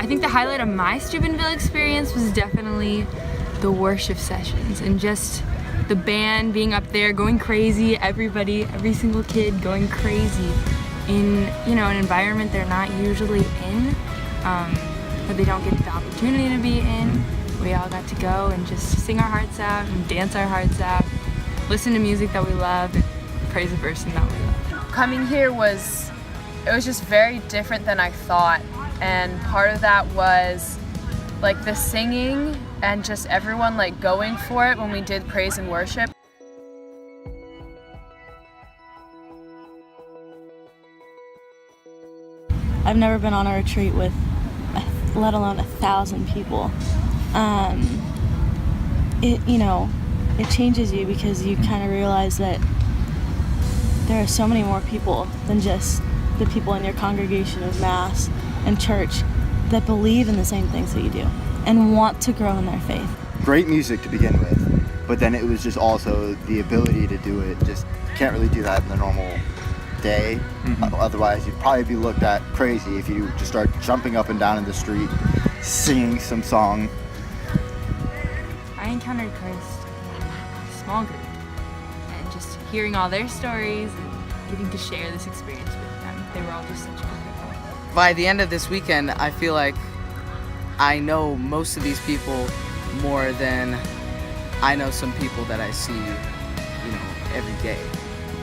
think the highlight of my Steubenville experience was definitely the worship sessions and just the band being up there going crazy, everybody, every single kid going crazy in, you know, an environment they're not usually in, or they don't get the opportunity to be in. We all got to go and just sing our hearts out and dance our hearts out, listen to music that we love, and praise the person that we love. Coming here was just very different than I thought, and part of that was like the singing and just everyone like going for it when we did praise and worship. I've never been on a retreat with let alone 1,000 people. It changes you because you kind of realize that there are so many more people than just the people in your congregation of Mass and church that believe in the same things that you do and want to grow in their faith. Great music to begin with, but then it was just also the ability to do it. Just can't really do that in the normal day. Otherwise you'd probably be looked at crazy if you just start jumping up and down in the street singing some song. I encountered Christ in a small group, and just hearing all their stories and getting to share this experience with them. They were all just such good people. By the end of this weekend, I feel like I know most of these people more than I know some people that I see, every day.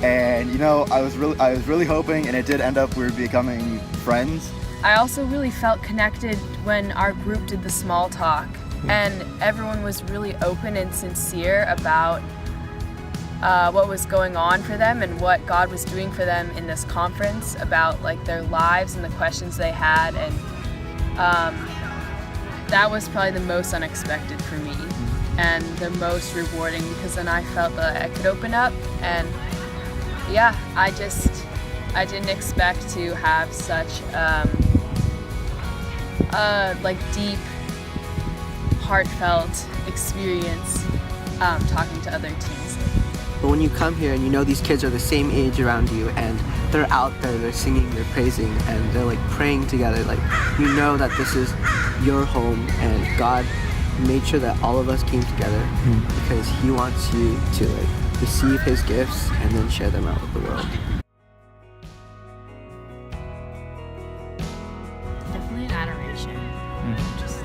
And I was really hoping, and it did end up we were becoming friends. I also really felt connected when our group did the small talk, and everyone was really open and sincere about what was going on for them and what God was doing for them in this conference, about like their lives and the questions they had, and that was probably the most unexpected for me and the most rewarding, because then I felt that I could open up, and yeah, I didn't expect to have such deep, heartfelt experience talking to other teens. But when you come here and you know these kids are the same age around you and they're out there, they're singing, they're praising, and they're like praying together, like you know that this is your home and God made sure that all of us came together because He wants you to receive His gifts and then share them out with the world. Definitely an adoration. Just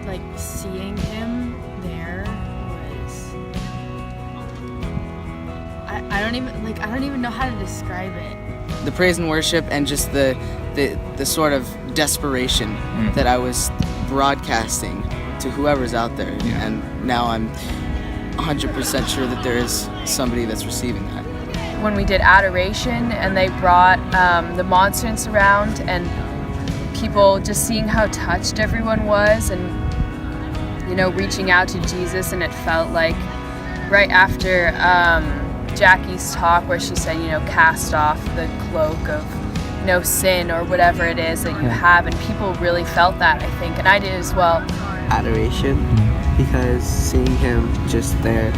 like seeing Him there was, I don't even know how to describe it. The praise and worship and just the sort of desperation that I was broadcasting to whoever's out there, and now I'm 100% sure that there is somebody that's receiving that. When we did adoration and they brought the monstrance around, and people just seeing how touched everyone was, and reaching out to Jesus, and it felt like right after Jackie's talk where she said, cast off the cloak of sin or whatever it is that you have, and people really felt that, I think, and I did as well. Adoration, because seeing Him just there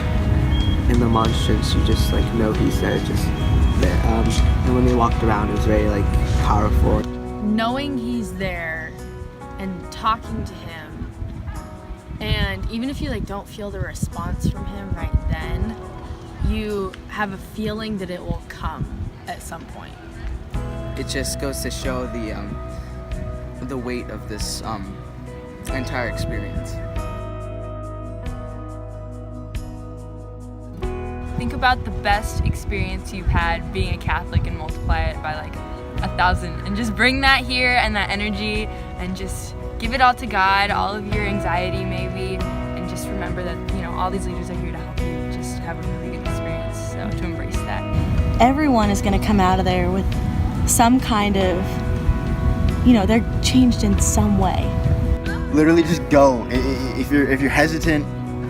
in the monstrance, you just know He's there, just there. And when they walked around, it was very powerful. Knowing He's there and talking to Him, and even if you don't feel the response from Him right then, you have a feeling that it will come at some point. It just goes to show the weight of this entire experience. Think about the best experience you've had being a Catholic and multiply it by 1,000, and just bring that here and that energy and just give it all to God, all of your anxiety maybe, and just remember that all these leaders are here to help you just have a really good experience, so to embrace that. Everyone is going to come out of there with some kind of, they're changed in some way. Literally just go. If you're hesitant,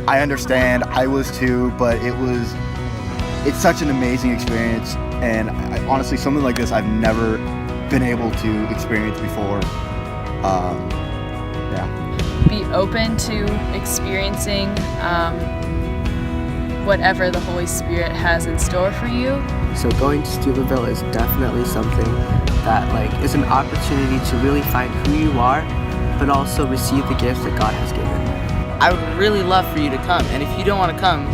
I understand. I was too, but it's such an amazing experience, and honestly, something like this I've never been able to experience before. Be open to experiencing whatever the Holy Spirit has in store for you. So going to Steubenville is definitely something that is an opportunity to really find who you are but also receive the gifts that God has given. I would really love for you to come, and if you don't want to come,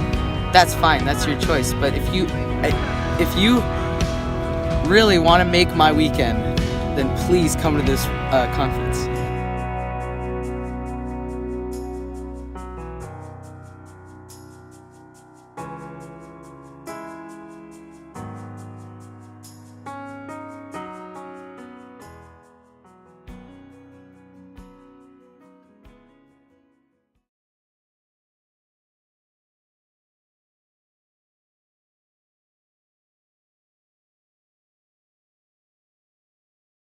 that's fine, that's your choice. But if you really want to make my weekend, then please come to this conference.